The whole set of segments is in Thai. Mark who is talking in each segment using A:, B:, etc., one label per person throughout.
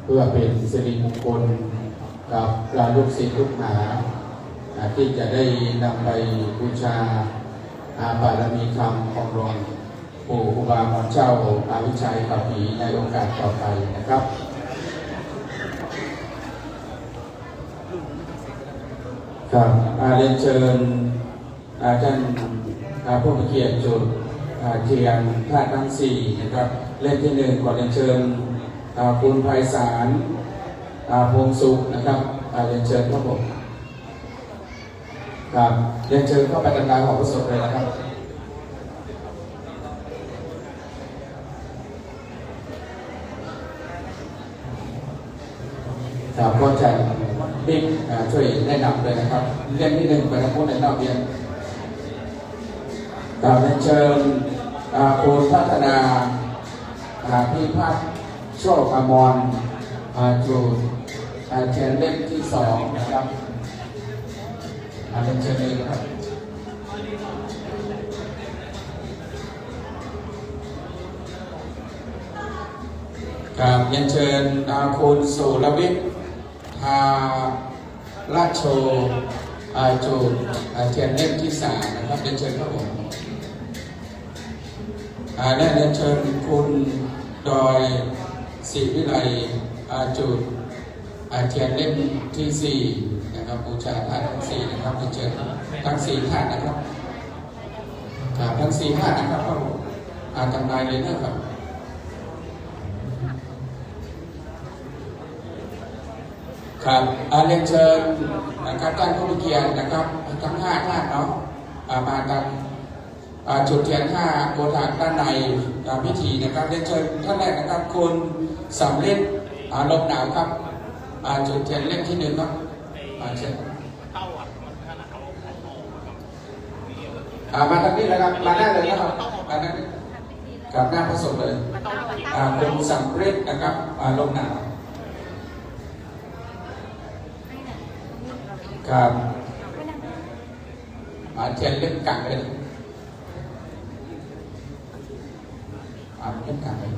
A: เพื่อเป็นสิริมงคลกับลูกศิษย์ลูกหาที่จะได้นำไปบูชาบารมีธรรมของหลวงปู่ครูบาหมอนเจ้าอาวิชัยกับผีในโอกาสต่อไปนะครับครับเรียนเชิญท่านผู้มีเกียรติจุดเทียนธาตุทั้งสี่นะครับเล่มที่หนึ่งขอเรียนเชิญคุณไพศาลพงสุขนะครับเรียนเชิญครับผมครับเรียนเชิญเข้าไปทำการของพระสงฆ์เลยนะครับครับก็จะบิ๊กช่วยแนะนำเลยนะครับเล่มที่หนึ่งไปทางผู้ในนอกเรียนครับเรียนเชิญคุณพัฒนาพิพัฒน์โชคอมรจูเทียนเล่มที่สองนะครับเรียนเชิญเลยนะครับครับเรียนเชิญคุณสุรวิทย์ราชโชจูเทียนเล่มที่สามนะครับเรียนเชิญครับผมและเรียนเชิญคุณดอยศรีวิไลจูเทียนเล่มที่สี่นะครับบูชาธาตุทั้งสี่นะครับเรียนเชิญทั้งสี่ธาตุนะครับทั้งสี่ธาตุนะครับก็จำหน่ายเลยนะครับครับเรียนเชิญนะครับท่านผู้มีเกียรตินะครับทั้งห้าท่านเนาะมาทำจุดเทียนห้าโกถางด้านในพิธีนะครับเรียนเชิญท่านแรกนะครับคุณสำลิดลมหนาวครับจุดเทียนเล่มที่หนึ่งครับเชิญมาทางนี้เลยครับมาหน้าเลยนะครับมาหน้ากับหน้าพระสงฆ์เลยคุณสำลิดนะครับลมหนาวครับเทียนเล่มกลางเลยเล่มกลางเลย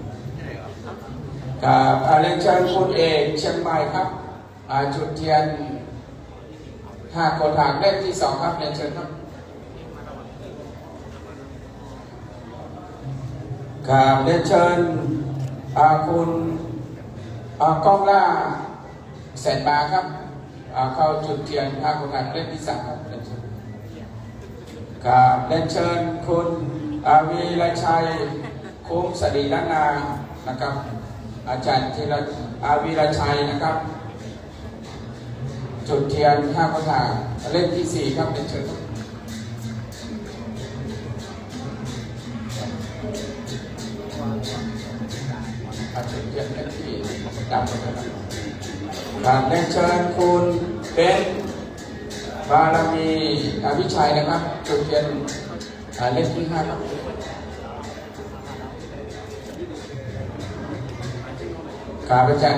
A: ครับเรียนเชิญคุณเอกเชียงใหม่ครับจุดเทียนห้าโกถางเล่มที่สองครับเรียนเชิญครับครับเรียนเชิญคุณก้องล่าแสนบาครับเข้าจุดเทียนห้าโกถางเล่มที่สามครับเรียนเชิญครับเรียนเชิญคุณวีรชัยคุ้มสรีล้านนานะครับอาจารย์ธีรวีรชัยนะครับจุดเทียนห้าโกถางเล่มที่สี่ครับเรียนเชิญจุดเทียนเล่มที่ดับไปแล้วการเรียนเชิญคุณเป็นบารมีวิชัยนะครับจุดเทียนเล่มที่ห้าครับข้าพเจ้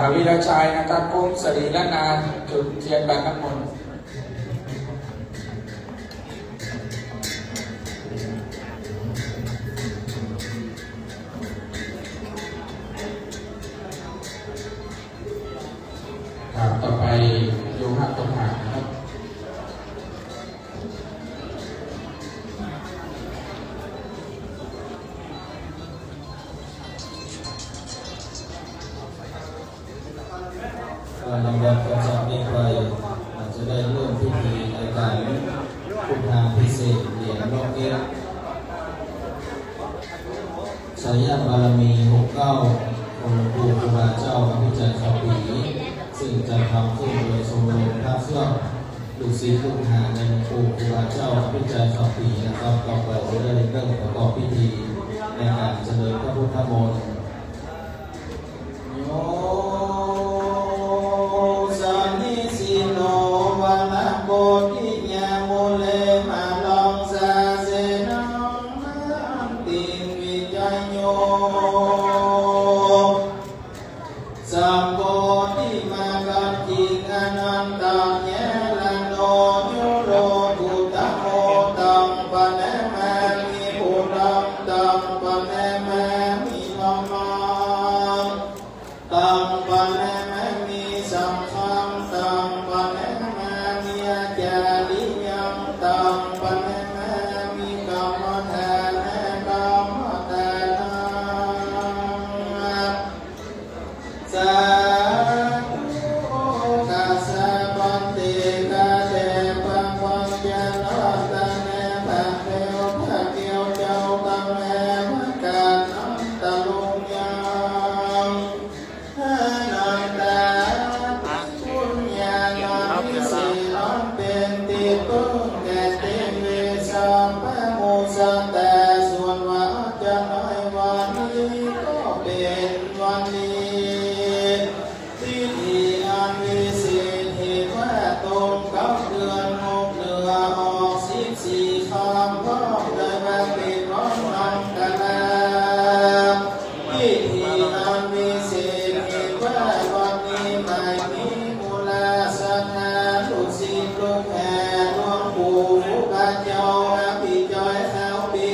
A: าวิรชัยนะครับคุ้มสรีละนานจุดเทียนแบบน้ำมนต์ต่อไปโยหะตรงหางนะครับ
B: ลำดับประจำนี้ไปอาจจะได้เริ่มพิธีในการพุทธาพิเศษเหรียญนกเอี้ยสายบารมี69องค์ปู่ครูบาเจ้าอภิจันทร์ขับผีซึ่งจะทำขึ้นโดยชมรมพระเครื่องลูกศิษย์ลูกหาในปู่ครูบาเจ้าอภิจันทร์ขับผีนะครับต่อไปจะได้เริ่มประกอบพิธีในการเจริญพระพุทธมนต์สัมโพธิมากัจจิอนันตาเยลันโนยุโรกุตโมตังปะเนมะมิปุตังตังปะเนมะมิมัมม ตังปันแม่มีสังฆังตังปันแม่มีอาจาริยังตังปันแม่มีกรรมฐานกรรมฐานสาธุกัสสะปันติกาเตปังปัญญาลาตังเนภะเทวภะเกียวเจ้าตังเนภะกานันตะลุงยังนันตาปุญญาณวิสิลังเป็นติปุงแก่เตมิสัมภะมุสันแต่ส่วนว่าจะน้อยวันนี้ก็เป็นวันนี้ที่มีอันวิเศษเหตุว่าตรงกับเดือนหกเดือนออก14 ค่ำพร้อมเลยมาเป็นร้อนนำกันแล้วที่มีอันวิเศษเหตุว่าวันนี้ไม่มีมูลศรัทธาลูกศิษย์ลูกแห่หลวงปู่ผู้บาเจ้าพี่จอยเขาปี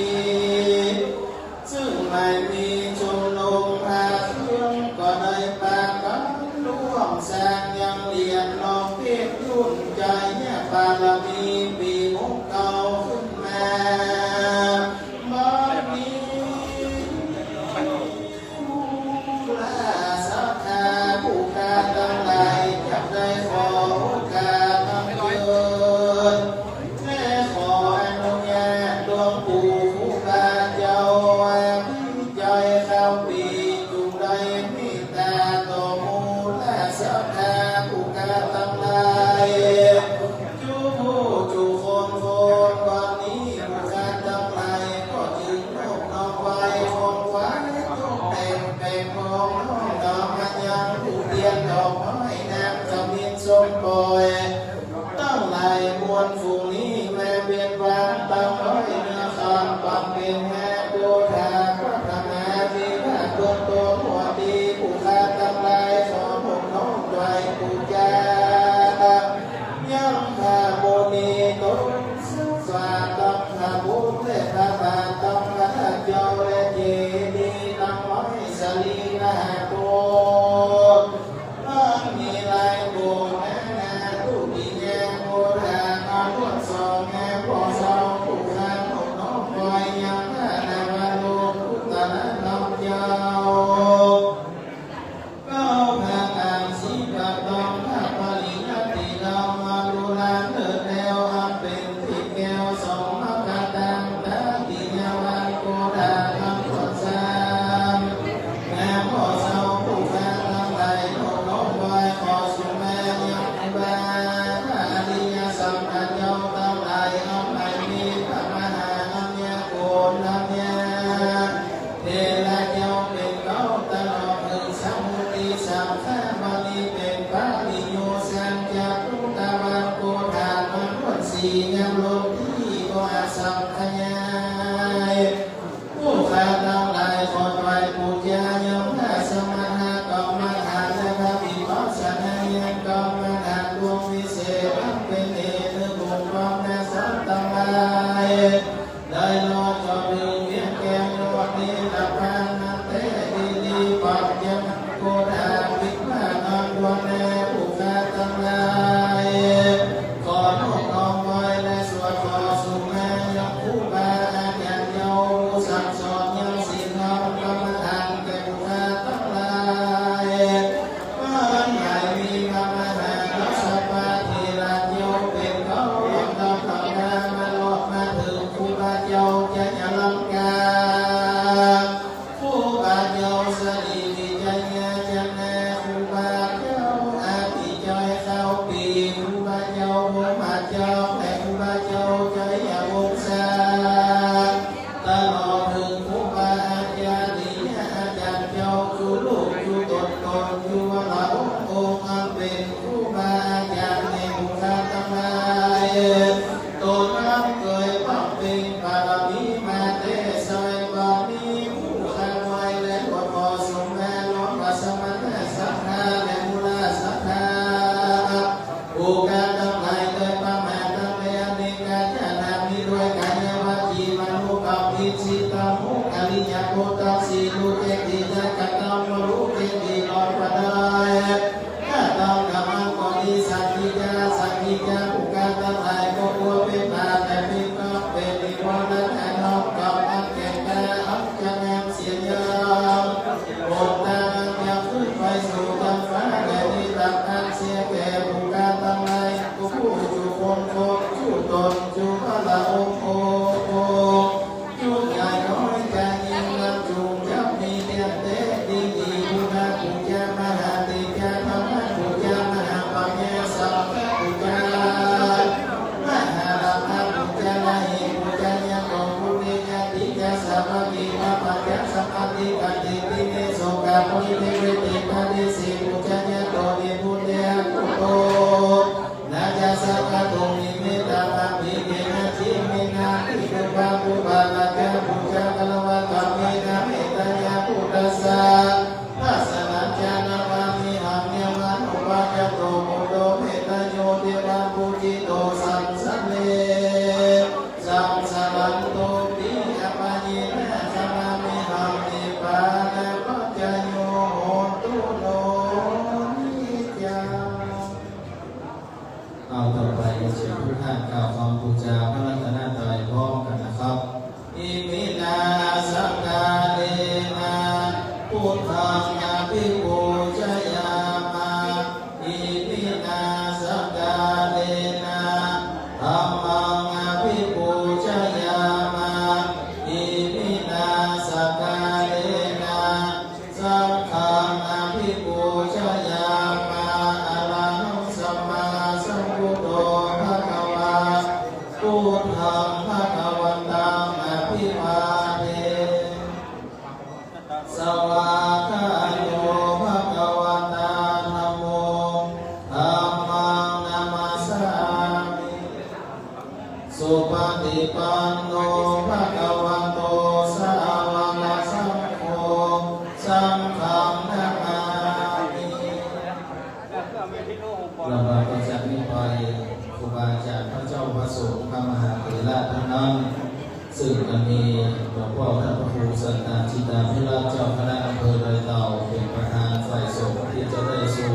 B: ซึ่งไม่มีชมลงมาเครื่องก็ได้ปากกันร่วมสร้างยังเรียนลองเพียรรุ่นใจเนี่ยบารมีปีมุกเก่าขึ้นมาบ้านนี้ผู้ลาสัทธาผู้การทั้งหลายจะได้ขอโอกาสทำเกิดและขออนุญาตหลวงปู่ผู้บาเจ้าพี่ใจเข้าปีจุงใดมีตาต่อมูและสัทธาผู้การทั้งหลายจูผู้จูคนคนวันนี้ผู้การทั้งหลายก็จึงนกน้องไว้คงไว้ทุกเป็นของน้องดอกมันยังผู้เทียนดอกไม้น้ำขมิ้นส้มปล่อยตั้งหลายมวลฝูงนี้แม่เบียนวางตั้งไว้เนื้อคำปังเป็นแม่โกธาพระธรรมาดีพระตัวหัวดีผู้ค้าทั้งหลายขอพกน้องไว้ผู้จายังพาโมนีตุสวาตังพาบุญและพาบาตังพระเจ้าและเจดีตังไว้สลีนาโกมีลายโบนาทุดี าโมนิเทเวตินาดิสีปุจญะโตนิพุเตหะกุโตนาจาสักขะโตนิเมตตาภะมิเกนะจิเมนะอิตุภะปุบาละกะปุจจะกะละวะกะเมนะเมตตายะปุตตัสสะทัสสะนัจจานะวะมิหังยะมะนุวะจโตโมโตเมตตาโยเทวะปุจิโตสัมสัมเลสัมสะรันโตปิอะปะญินะสัมมามิหังนิพพานะปัจจโยโหตุโนนิจังเอาต่อไปเชิญทุกท่านกล่าวคำบูชาพระรัตนตรัยพร้อมกันนะครับอิมินาสังฆาเนนะพุทธังอภิปูชยามะอิมินาสังฆาเนนะธัมมังอภิปูชยามะอิมินาสังฆาเนนะสังฆังอภิปูชยามะอะระหังสัมมาสัมพุทโธภะคะวะพุทธังภะคะวันตังอภิวาเทสวากขาโตภะคะวะตาธัมโมธัมมังนามัสสามิสุปฏิปันโนภะคะวะโตสาวกสังโฆสังฆังนามามิลำดับต่อจากนี้ไปครูบาอาจารย์พระเจ้าพระสงฆ์พระมหาเถระท่านนั้นซึ่งจะมีหลวงพ่อพระครูสันตจิตาภิรัตน์เจ้าคณะอำเภอดอยเต่าเป็นประธานฝ่ายสงฆ์ที่จะได้สู่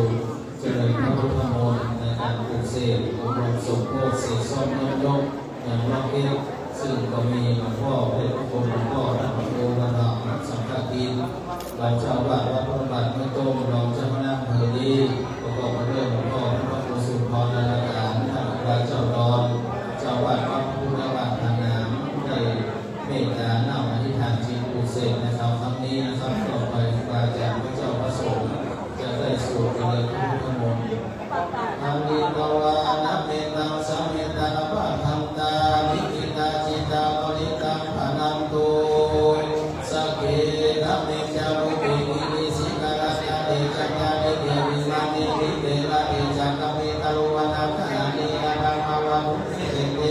B: เจริญพระพุทธมนต์ในการปลุกเสกอบรมสมโภชเสกซ้อมน้อมยกอย่างรอบเก็บซึ่งก็มีหลวงพ่อพระครูหลวงพ่อพระครูบรรดาสังฆทินรองเจ้าวาดวัดพระบาทเมื่อต้มรองเจ้าคณะอำเภอดีประกอบไปด้วยหลวงพ่อพระครูสุนทรนาราการท่านพระเจ้าดอนเจ้าวาดวัดพุทธบาททางน้ำได้เมตตานำอธิษฐานจิตปลุกเสกนะครับครั้งนี้นะครับต่อไปครูบาอาจารย์พระเจ้าพระสงฆ์จะได้สู่เจริญพระพุทธมนต์อามิตวานะเมตังสัมเมตตาปะทัมตาวิกิตาจิตาปริตังพนันตุสักเกนะเมจารุปิกิริสิกาลยาเดจักยาเดเดวิมานิวิเดละเดจักเมตาลุวนาคานิอารังภาวะมุนิเตเต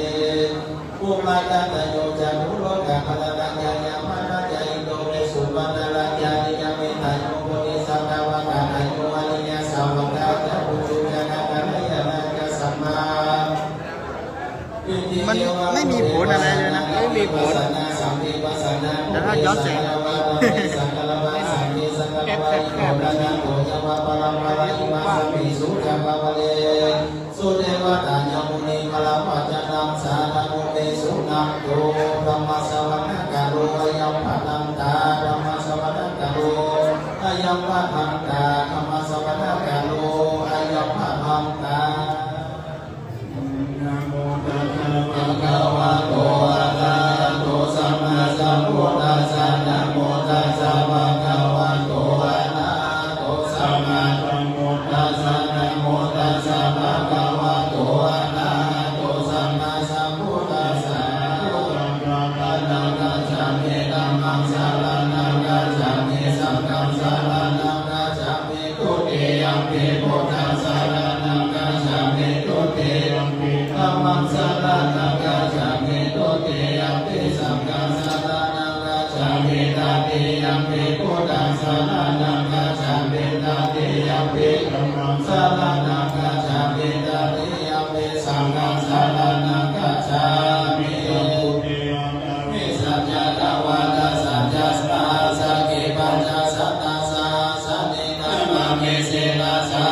B: ภูมาตาตโยจันุโลกะภะละนะญาญามานะญาอิโตเรสุวรรณราชานิยเมตาโยโพธิสัตตวะกะอายุอานิยสาวกะจะปุจุจนะกะนะยะนะกะสัมมา
C: มันไม่มีผลอะไรเลยนะไม่มีผลแต่ถ้าย้อนแสง
B: สุเทวตาญามุนีมลาวาจนังสานามุเตสุนังโตธรรมสวรรคาโรยัมปัตังตาธรรมสวรรคาโรอายัมปัตังตาธรรมสวรรคาโรอายัมปัตังตานะโมตัสสะภะคะวะโตอะระหะโตสัมมาสัมพุทธัสสะนะโมตัสสะภะคะวะโตอะระหะโตสัมมาสัมพุทธัสสะนะโมตัสสะภะคะวะโตอะระหะโตสัมมาสัมพุทธัสสะพุทธังกัจฉามิธัมมังสรณังกัจฉามิสังฆังสรณังกัจฉามิทุติยัมปิพุทธังสรณังกัจฉามิทุติยัมปิธัมมังสรณังกัจฉามิทุติยัมปิสังฆังสรณังกัจฉามิตติยัมปิพุทธังสรณังกัจฉามิตติยัมปิธัมมังสรณังกัจฉามิตติยัมปิสังฆังสรณังกัจฉามิมิสัจจะตวาทสัจจะสาสักขิปัญจสัตตสาสนินามามิสิลาสา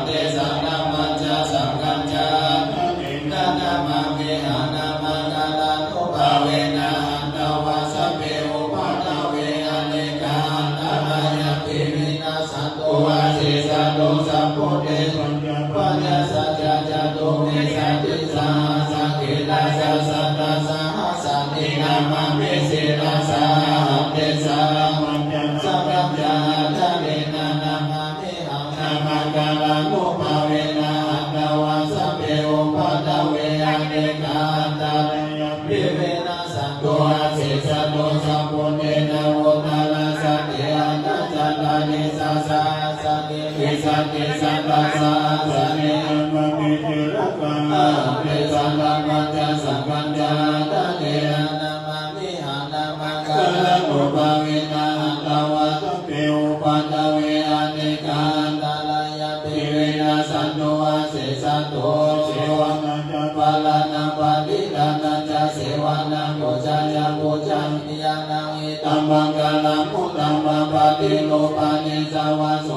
B: เตสังนามัญจสังกัญจานานามามิหานามังกาลานุภาเวนะหันตวาสัพเพอุปัฏฐเวอเนกาหันตรายปิวินาสันโตวาสิสันโตสัพพุเตปัญญาสัจจะจตุเมสัจจิสาสังขิลาสาสัตตสาสันตินามามิสิลาสาเตสามัญญสังกัญจาทะเนนานามามิหังนามังกาลานุภาเวนะหันตวาสัพเพอุปัฏฐเวอเนกาหันตรายปิเวนะสันโตอาสิสันโตสัพพุเตนะโวตาลาสัตติอันตจันตา นิสัสสะสันติวิสันติสันตัสสะสันติมังมิจิรักขังเตสันตังมัจจสังกัญญาตะเตนะมามิหันามังคะอุปาวินาหันตวะตุเปอุปันตเวอเนกันตาลายะปิเวนะสันโตอาเสสัตโตเสวะนันจะปาลานาปาลิดานันจะเสวะนังโกจายะโกจามิยานังอิตัมมังกาลมุตตัมมะปะติโลปานิสาวะโส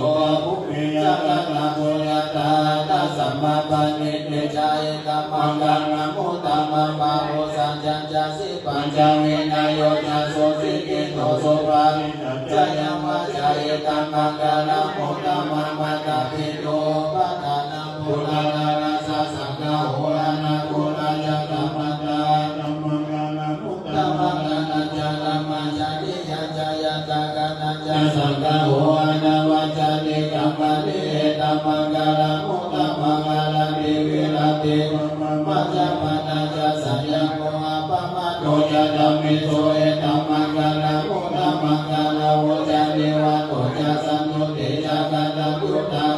B: ภุเพยะกะตะโพยะตาตัสสัมมาปะนิเตจายตัมมังกาลมุตตัมมะปะโพสัญจันจะสิปัญจเวนะโยจะโสสิกิโตโสภาริจายะมัจจายตัมมังกาลมุตตัมมะปะตะปิโตปะทานังปุรานาราสะสังฆโหรานะโหราจะกัมมันตาตัมมังกาลมุตตัมมะปะตะจะกัมมันจะนิยัญจายตะกันัญจะสังฆโหรานะวัจจะนิกัมมันติตัมมังกาลมุตตัมมะกาลติวิรติมัจจปะตะจะสัญญโมอะปะมะโตจะธัมมิโสเอตัมมังกาลมุตตัมมะกาลโหจะเนวะโตจะสัมโนเตจะกัตตะพุทธะ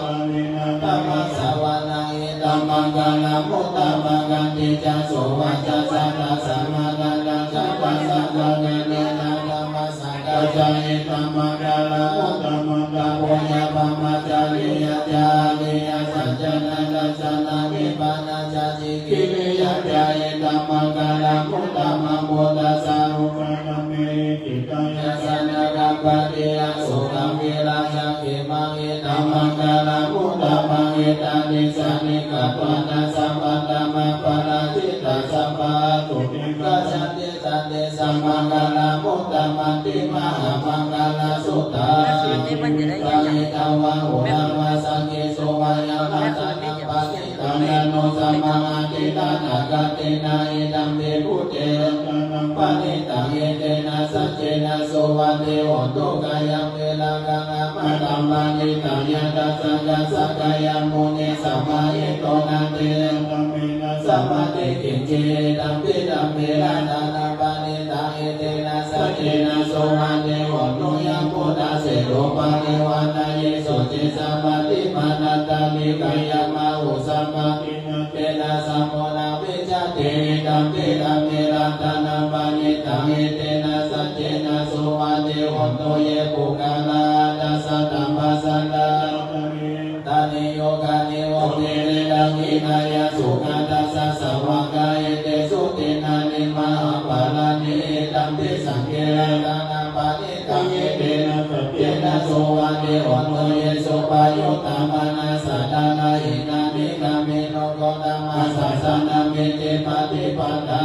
B: ธัมมัสสวะนังเอตัมมังกาลมุตตัมมะกันติจะโสวะจะสัตตะสัมมากัลลังจะปัสสะกังเนนะธัมมัสสะกัจจเอตัมมังกาลมุตตัมมะกะโพยะปัมมะจาริยะจาริยะสัจจนะกัจจนะวิปันนะจาจิกิริยะจาเอตัมมังกาลมุตตัมมะโพธัสสะรูปะธัมเมจิตายะสันนะกัปปะติยะโสกัมวิราชะเขมังเอตัมมังกาลมุตตัมมังเอตานิสานิกัปปะนะสัมปัตตมะปะราชิตาสัมปะตุติกัจจติตันเตสัมมังกาลมุตตัมมัติมหามังกาลสุตตาสิกิตังเอตาวะโหนะวะสังเกโสวะยะมัตตนะปะติตังนะโนสัมมังอติตานะกัตตินาเอตัมเตพุเตนะปะนิตังเอเตนะสัจเจนะโสวันเตโหตุกายัมเวลากังอะมะตัมปะนิตังยะตัสสะกัสสะกายัมมุนิสัมมาเอโตนะเตตัมเมนะสัมมาเตกินเจตัมปิตัมเมระนานาปะนิตังเอเตนะสัจเจนะโสวันเตโหตุยัมพุทธะเสโรปะเนวะนะเยโสเจสัมมาติมานัตตานิกายะมะอุสัมมาตินะเตนะสัมโมนะเวจเตตัมปิตัมเมระนาปะนิตังเอเตนะสัจเจนะโสวันเตโหตุเยปุกาลาตัสสะธัมมัสสะตาตานิโยกานิโวเตเรดังอินายะสุขาตัสสะสวากาเอเตสุตินานิมหาปาลานิตัมปิสังเกระนาปะนิตังเอเตนะสัจเจนะโสวันเตโหตุเยโสปายุตตมะนะสัตตานาหินามิกามิโนโกตัมมะสัสสะนามิเตปะติปัตตา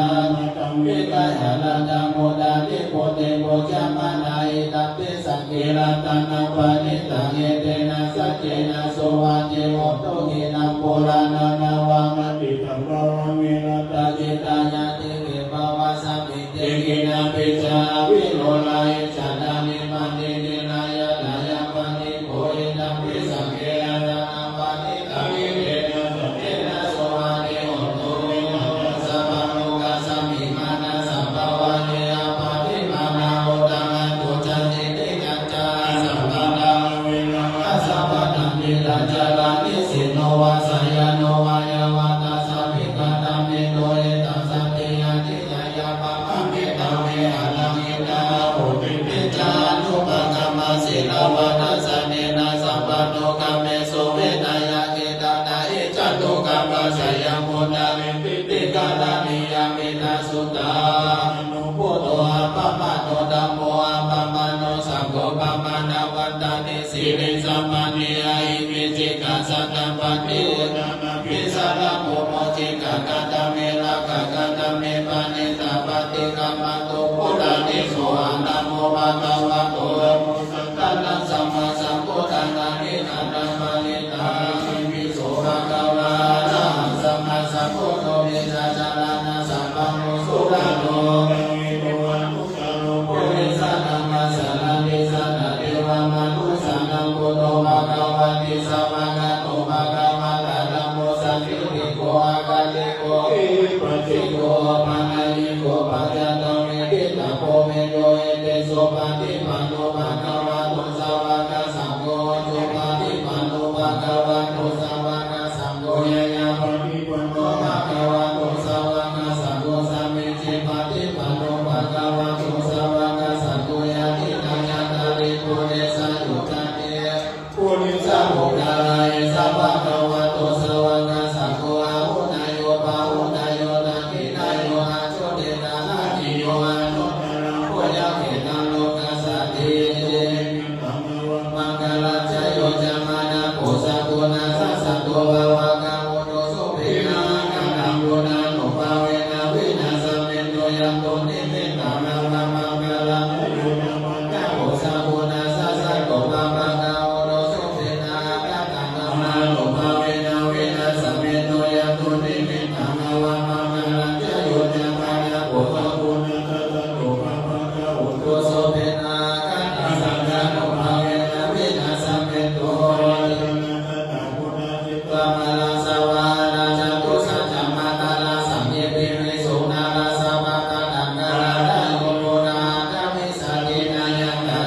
B: ตัมมิกายะลันตัมโมดานิโพเตโพจามะนาอิตัมปิสังเกระนาปะนิตังเอเตนะสัจเจนะโสวันเตโหตุหินัมโพรานานาวังอติตัมภวังเวนะตาจิตายะติเวภวะสัมมิเตกินะปิจาวิโรลายชานานิมันตินินายะนายะปะนิโพหินัมปิสังเกระนาปะนิตังเอเตนะสัจเจนะโสวันเตโหตุหินัมสัพพะโลกะสัมมิมานะสัพพะวันเตอปะติมานาโหตังอันตุจันติติกัจจาสัพพะตังเวนะสัพพะตังติรัจจารานิสิโนวาสยโนวายาวาตาสัพพิกาตัมเมโนเอตัสสะเตยะติยายาปะมะเมตัมเมอะนังเอตาโหติปิจานุปะกัมมะศิลาวะนัสสะเนนะสัพพะโนกัมเมโสเวทายะเกตานาเอจัตตุกัมมะสยามโมดาเวติติกาลานิยามินาสุตานุพุทโธอะปะมะโนธัมโมอะปะมะโนสังโฆปะมะนะวันตานิสิริสัมมานิยาอิมิจิกาสัตตปะติปิสารโมโมจิกะกะตะเมระกะกะตะเมปะนิตาปะติกัมมะโตพุทธานิโสอะนะโมภะคะวะโตตัณฑ์สัมมาสัมพุทธังอะนินานะปะนิตามิโสภะคะวะอะระหังสัมมาสัมพุทโธวิชาจารณะสัมปันโนสุขโตปุริสนัมมะสะนะนิสนะเทวะมนุสานังพุทโธภะคะวะติสัมมานะโตภะคะวะตะธัมโมสัพพิติโกอากาลิโกปะติโกปะนะยิโกปัจจตังเมติตะโพเมโยเอเตโสปะติปันโนภะคะวะโตสาวกสัพ ปุริสามุนาลายสัพพะคะวะโตสวากาสังโฆอาหุนายโยปาหุนายโยนาคินายโยอาโชเดนานาจิโยอานุโพยะเขตังโลกัสสะติมังคลัจจโยจามานะโพสะโกนาสัสสะโตภวะกาโมโนสุเปนะกังนังโยนาโนภาเวนะวินาสเมนโตยัมโตนิเมตังนามังมังคลังโพสะโกนาสัสสะโตภวะกาโมโนสุเปนะกังนังโนภาเวนะวินาสเมนโตยัมโตนิเมตังนามังมังคลังจโยจามานะโพสะโกนาสัสสะโตภวะกาโมโนสุเปนะกังนังสังฆาโนภาเวนะวินาสเมนโตปะมาลาสวานาจัตุสัจจมาตาลาสัมเยเปมิสุนาลาสวะตานังกาลาดาโยโมนาจามิสาตินายังกา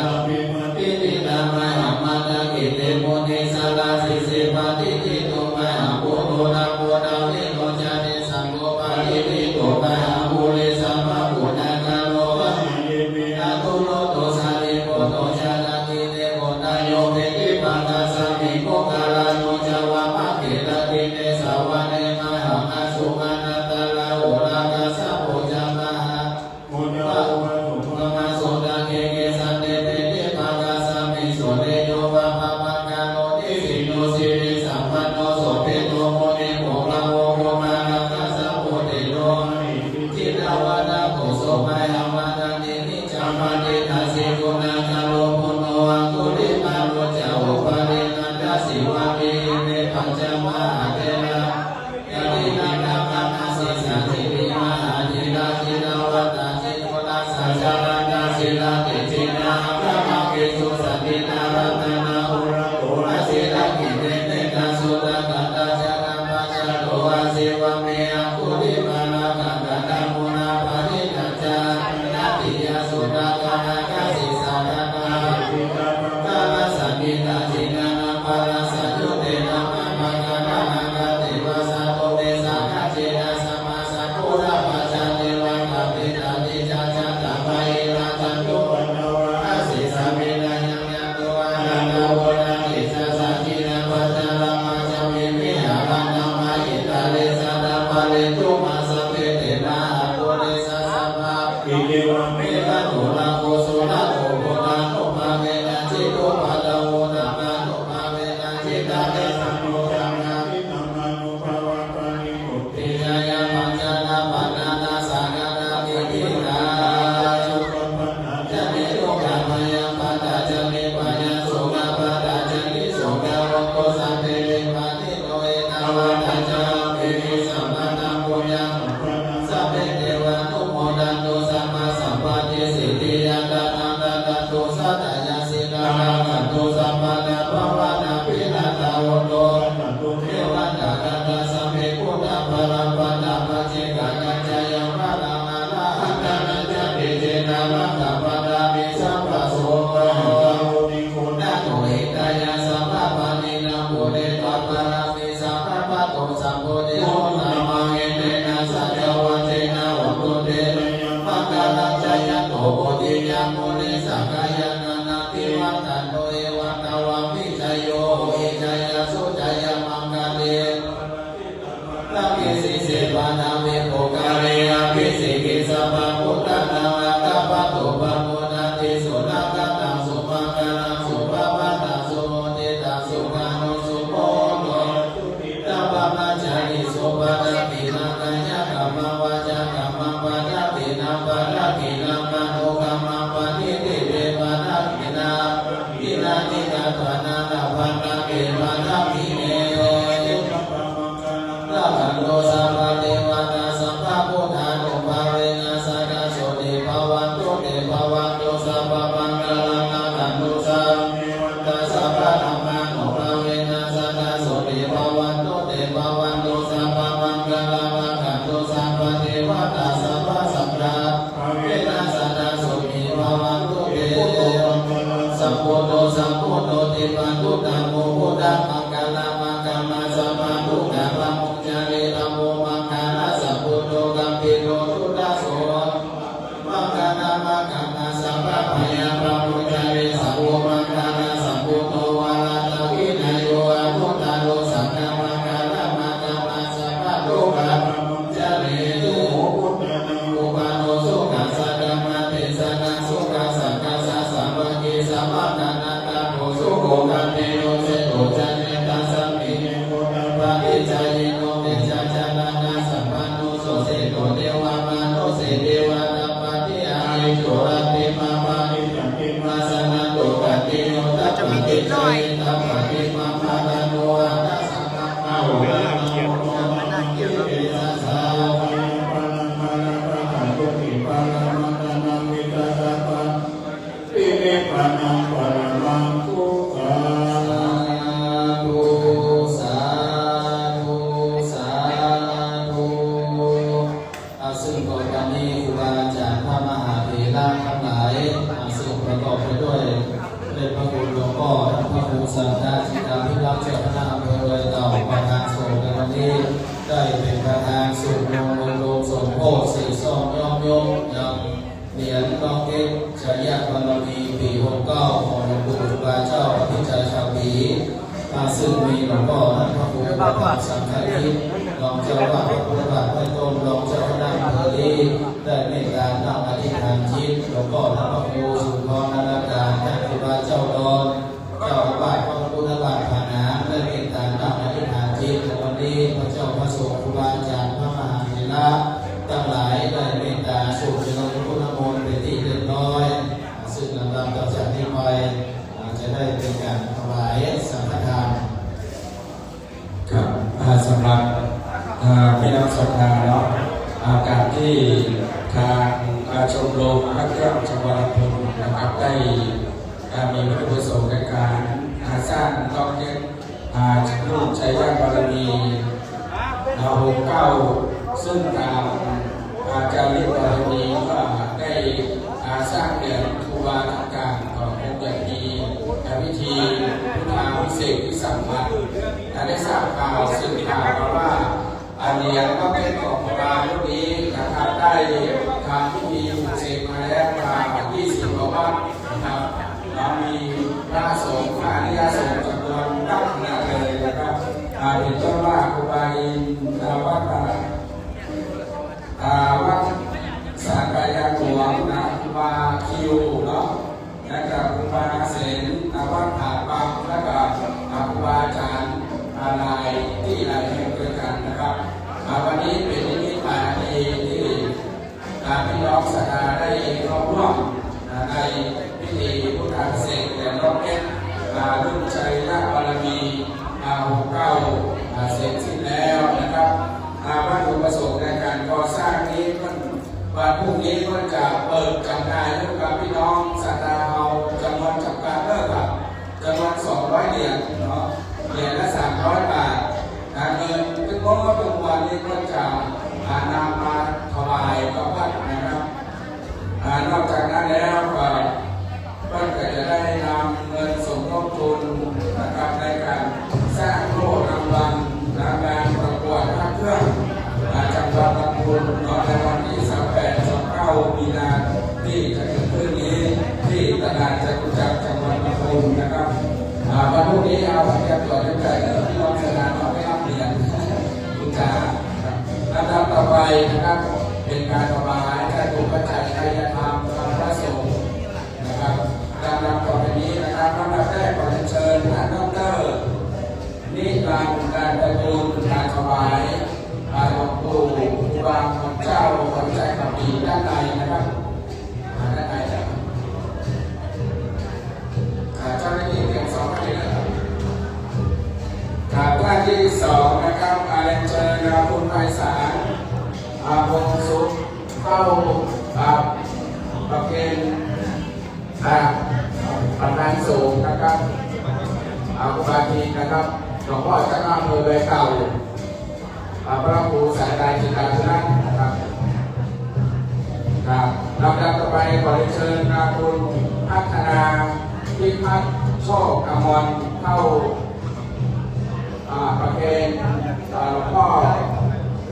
B: ปิติตามะหัมมาตะกิเตโมเนสาลาสิสิปะติติโตมะหัมโพโตนะโพนาเวโนจานิสังโฆปะติติโตมะหัมโพเลสัมมาปุณกาโลวะนาตุโลโตสาลิโกโตชานากิเตโกนายโยเมติปังกาสามิโกกาลาโนจาวะมะเกตติเนสาวะเนมะหังอาสุมานาตาลาโอรากาสะโพจามะโมญะโอวะโสมะโสดาเกเกสันเตเตเตปังกาสามิโสเดโยวะภะมังกาโนติสิโนสิริสัมปันโนโสเปโตโมเนโมลาโวโกมานังกาสะโพเตโนจิตาวะนาโกโสมะหัมมานังนินิจามาเนทัสสิโกนาคาโลพุโนอังคุริมาโรจาโอปะเรนันทัสสิวะเมเมปัญจมหาเทระยะตินานามานาสิสันติวิมหาธิราธินาวัตตาจิโกนาสัจจารานาสิลาติจินาพระมังเกสุสันตินารัตนาอุระโตอาศิลากิเตเนตาสุตตะตาจารัมปัจจโตอาศิวะเมอังคุริมานาคังกะตังมุนาปะริตัจจานาติยาสุตตะกานาคาสิสานานาตาลสันติตาจินานาปาลาสัจจุเตนะมะมังกะนานังกะเทวะสาโตเตสะกะเจนะสัมมาสัพพุระปัจจเทวะกะปิตาติจาจัตตะปะเอราจันตุอาศิสามินายังยังตุอานันตะโวนะอิสสะจินะปัจจาระมาจามิมิหารันนามาอิตาเลสะดาปะเลตุมาสัพเพเตนะอะโตเรสะสัมมาปิเดวะเมตะโตนะโกสุนะโกโกนะโนภาเวนะจิโตปะตะโวนะมาโนภาเวนะจิตาเตสัมโนจังนะติยายาปัญจนาปะนานาสังฆนามิทิตาจะมีโลกามายังปัตตาจะมีปัญญาสุขปัตตาจะมีสุขวังโกสัพเพเรปะนิโนเอนาวัฏจามิมิสัมปันนังปุญญังสัพเพเทวานุโมดันตุสัมมาสัมปะเทสิติยาตานังตะตุสัตตยาสิกานังตุสัมปันนะภวะนาปินาตาโวโตเทวันตะกัตตะสัมเพพุทธะภลังปัตตะปัจเจกะกัจจายังพระลังอาลาหันตะนัจจะปิเจนะมังคะปัตตามิสัมปะโสนาโตเอตายาสัมภะปะนินะโมเดตัปปะรามิสัมภะปะโตสัมโพธิโหนามังเอเตนะสัจจวัจเจนะวัตตุเตมังคลังจายโตโพธิญาโมเนสังฆายานานาติวัตตันโตเอวัตตวามิจโยเอจายาสุจายามังคะเลนามิสิเสวานามิโภคาเรอาภิสิกิสัพพะพุทธนามาตาปะโตปะโมนาติสุนักตังสุมังคลังสุภะปะตังสุโมทิตังสุขานุสุโพโตตัมปะมัจจานิสุปะนาปินังกายะกัมมังวาจากัมมังปะทะปินังปะทะกินังมโนกัมมังปะทิติเตปะทะกินาปินาติกะตวานานาภันตะเกปะทะมิเนละขันโตสัพพะเทวตาสัพพะพุทธานุภาเวนะสักกะโสเดภวันตุเดภวันตุสัพพะมังคลังนะขันโตสัพพะสัพพะธัมมานุภาเวนะสักกะโสเดภวันตุเดภวันตุสัพพะมังคลังนะขันโตสัพพะเทวตาสัพพะสัพพะเวนะสักกะโสเดภวันตุเดสัพพุโตสัพพุโตติปันตุตังโมพุทธังมังคลังมังคัมมาสัพพะทุกขะปะมุจจาริธัมโมมังคลาสัพพุโตกัมปิโตทุตตะโสมังคลามังคัมมาสัพพะพยาปะมุจจาริสัพพมังคลาสัพพุโตวาระตะวิ
C: น่อย
B: ตัมปฏิมาภาลโนอัตตสัมมานาโมนะโมนะโมเอตัสสะปันมาลาปะหันตุติปาลามานานามิตาตาปันปิเนปานังปะระมังทุกขาสาธุสาธุซึ่งก่อนวันนี้ครูบาอาจารย์พระมหาเถระทั้งหลายซึ่งประกอบไปด้วยเป็นพระคุณหลวงพ่อท่านพระครูสังฆาธิการพิรักษ์เจ้าคณะอำเภอเลยเต่าประธานสงฆ์ในวันนี้ได้เป็นประธานสุขลงสมโภชสีส้มย่อมยงยังเหรียญน้องเก็บชายาบารมีปี69ของหลวงปู่ครูบาเจ้าอภิชัยชาวปีซึ่งมีหลวงพ่อท่านพระครูประธานสังฆาธิรองเจ้าว่าพระพุทธบาทพระตมรองเจ้าคณะอำเภอลีได้เมตตาตั้งอธิษฐานจิตหลวงพ่อท่านพระครูสุนทรนาราการท่านครูบาเจ้าดอนเจ้าอาวาสพระพุทธบาทผานาได้เมตตาตั้งอธิษฐานจิตในวันนี้พระเจ้าพระสงฆ์ครูบาอาจารย์พระมหาเถระทั้งหลายได้เมตตาสูบเจริญพุทธมนต์เป็นที่เรียบร้อยซึ่งลำดับต่อจากนี้ไปจะได้เป็นการถวายสังฆทาน
A: ครับสำหรับพี่น้องศรัทธาเนาะการที่ทางชมรมพระเครื่องจังหวัดลำพูนนะครับได้มีวัตถุประสงค์ในการสร้างน้องเก็บรูปชัยยาบารมี69ซึ่งตามจารีตบารมีก็ได้สร้างเหรียญครูบาทั้งการคงจะมีพิธีพุทธาพิเศษวิสัมพันธ์ได้ทราบข่าวสืบข่าวมาว่าเหรียญก็เป็นของครูบารุ่นนี้นะครับได้ทำพิธีปลุกเสกมาแล้ว20 กว่าวัดนะครับมีพระสงฆ์พระอริยสงฆ์จำนวนนับขนาดเลยนะครับเป็นต้นว่าครูบาอินวัดสารกายหลวงนะครูบาคิวเนาะนะครับครูบาเสนวัดผาปังแล้วก็ครูบาอาจารย์ลายที่หลายแห่งด้วยกันนะครับวันนี้เป็นนิมิตหมายดีที่พี่น้องศรัทธาได้เข้าร่วมในพิธีพุทธาพิเศษแด่หลวงพ่อรุ่นชัยยาบารมี69เสร็จสิ้นแล้วนะครับวัตถุประสงค์ในการก่อสร้างนี้วันพรุ่งนี้ก็จะเปิดจำหน่ายให้กับพี่น้องศรัทธาเราจำนวนจำกัดเท่ากับจำนวน200 เหรียญเนาะเหรียญละ300 บาทเงินเป็นงบประมาณนี้ก็จะนำมาถวายกับวัดนะครับนอกจากนั้นแล้วก็จะได้นำเงินสมทบทุนนะครับในการสร้างโล่รางวัลงานประกวดพระเครื่องจังหวัดลำพูนในวันที่38-29 มีนาที่จะเกิดขึ้นนี้ที่ตลาดจตุจักรจังหวัดลำพูนนะครับวันพรุ่งนี้เอาเตรียมตัวเตรียมใจที่น้องสนานมาไม่รับเหรียญคุณจ๋าลำดับต่อไปนะครับเป็นการถวายการถูกปัจจัยทายธรรมพระสงฆ์นะครับลำดับต่อไปนี้นะครับลำดับแรกขอเชิญท่านดร.นิรันดร์การประมูลการถวายหลวงปู่ครูบาเจ้าวัดใจขับปีด้านในนะครับด้านในนะครับเจ้าหน้าที่เตรียมสองท่านเลยนะครับท่านที่2นะครับเรียนเชิญคุณไพศาลวงศ์สุขเข้าประเคนประธานสูงนะครับครูบาทีนะครับหลวงพ่อเจ้าหน้าอำเภอเลยเก่าพระครูสายใดจิตาธุระนะครับลำดับต่อไปขอเชิญคุณพัฒนาพิพัฒน์โชคอมรเข้าประเคนหลวงพ่อ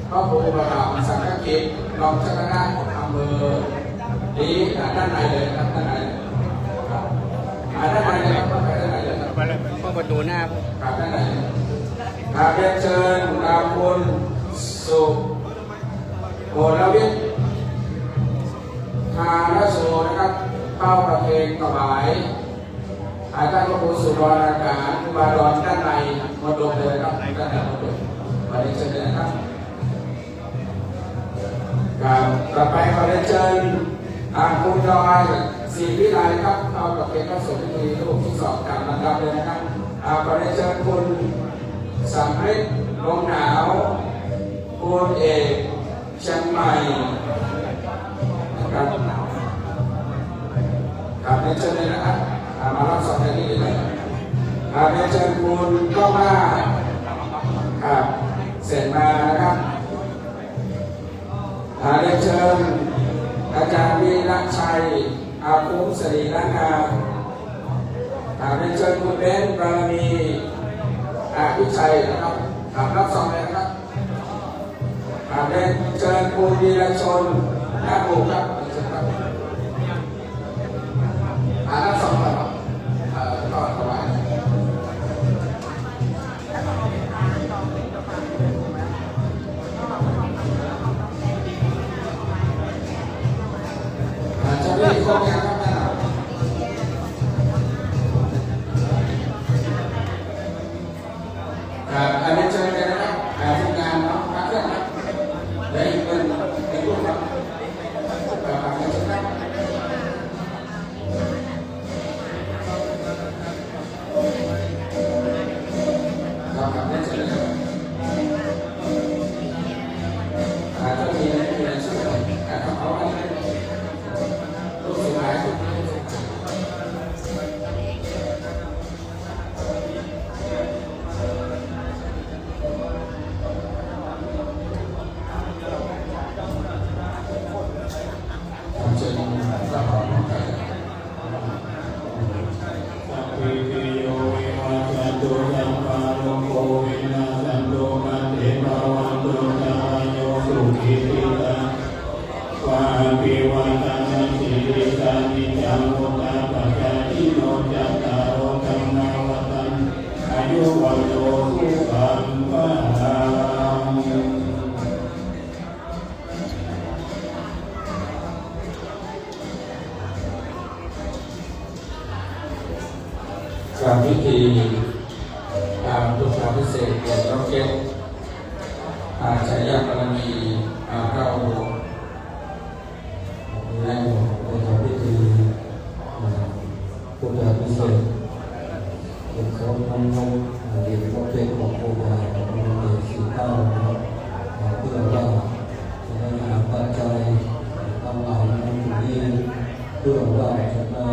A: พระครูประดับสังฆกิจรองเจ้าคณะอำเภอนี้ด้านในเลยครับด้านในด้านในเลยครับด้านในเลยครับประตูหน้าครับด้านในเรียนเชิญคุณสุโหรวิทย์ทาราโสนะครับเข้าประเคนถวายท่านพระครูสุรนาการครูบาดอนด้านในมดลเลยครับด้านในมดลวันนี้เชิญเลยนะครับต่อไปขอเรียนเชิญคุณดอย ศรีวิไลครับเอากับเป็นพระสงฆ์มีรูปที่สองตามลำดับเลยนะครับขอได้เชิญคุณสำริดลมหนาวคุณเอกเชียงใหม่นะครับครับได้เชิญเลยนะครับมารับสอนที่นี่เลยได้เชิญคุณก็มาครับเสร็จมานะครับได้เชิญอาจารย์วีระชัยอาคุ้มสรีระงามได้เชิญคุณเบนบารมีวิชัยนะครับรับสอนเลยนะครับได้เชิญคุณวีรชนนาภูครับรับสอนครับก็ถวายจะไม่มีข้อแม้ครับอันนี้เชิญเลยนะครับทีมงานเนาะมาเครื่องครับได้อีกคนอีกรูปครับเชิญครับครับได้เชิญเลยถ้ามีอะไรช่วยครับเอาไว้รูปสุดท้ายการพิธีดุจพิเศษเกียรติยศเกียรติชัยบารมีพระองค์ในการพิธีดุจพิเศษเป็นเขาทำนมเรียนก็เป็นของโบราณของเมืองสีเต้าเพื่อว่าจะได้หาปัจจัยทั้งหลายนั้นอยู่นี้เพื่อว่าจะได้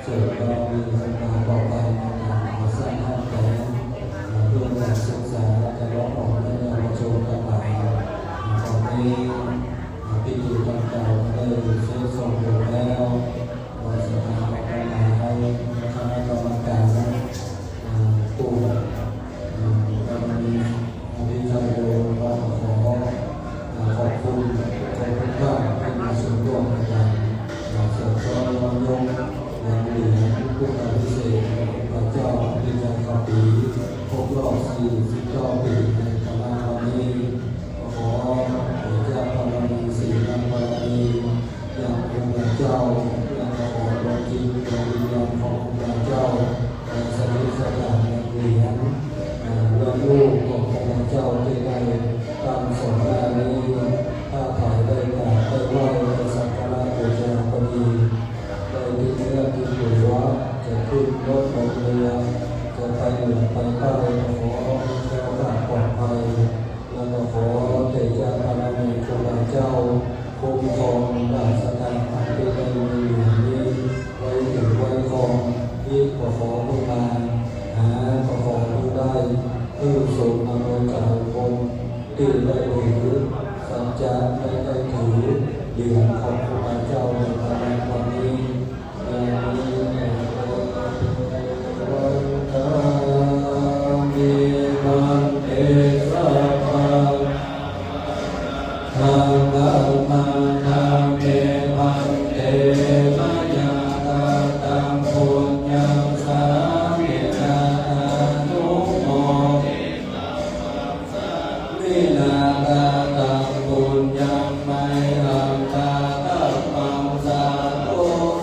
A: เกิดบารมีสำคัญต่อไปในการสร้างห้องแถวเพื่อการศึกษาจะร้องออกในเยาวชนทั้งหลายตอนนี้พิธีต่างๆได้เสร็จสมบูรณ์แล้วเราจะทำการให้คณะกรรมการผู้บารมีที่จะโดนก็ขอบคุณทุกท่านที่มีส่วนร่วมในการเสริมสร้างยงยังเหลือผู้การพิเศษพระเจ้าพิจารณาปีครบรอบ49 ปีในคณะวันนี้ขอพระเจ้าบารมีสี่นางบารมีอย่างองค์เจ้าและขอดวงจิตดวงวิญญาณขององค์เจ้าและสถิตสถานยังเหลือและลูกขององค์เจ้าที่ได้ตามสมณะนี้ถ้าถ่ายได้กราบได้ไหว้ได้สักการะบูชาก็ดีได้ที่เรื่องที่อยู่ว่าจะขึ้นรถลงเรือจะไปเหนือไปใต้ขอแก้วกาดปลอดภัยแล้วก็ขอเทจาบารมีครูบาเจ้าคุ้มครองราชการที่ได้มีอยู่นี้ไว้ถึงไว้ครองที่ขอผู้มาหาขอผู้ได้ผู้สูงอำนวยการคนที่ได้ถือสัจจะได้ถือเดือนของครูบาเจ้าในวันนี้ส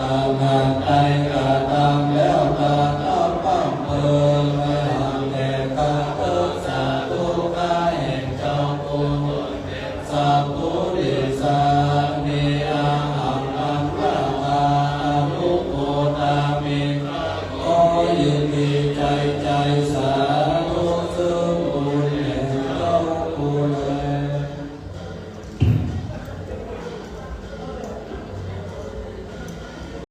B: ทำงานใดกระทำแล้วกระทำปั้มเพิงให้ทำแก่ข้าเถิดสาธุข้าแห่งเจ้าคุณสัพพุริสานิอาหังอัมพาทานุโมทามิขอยินดีใจสา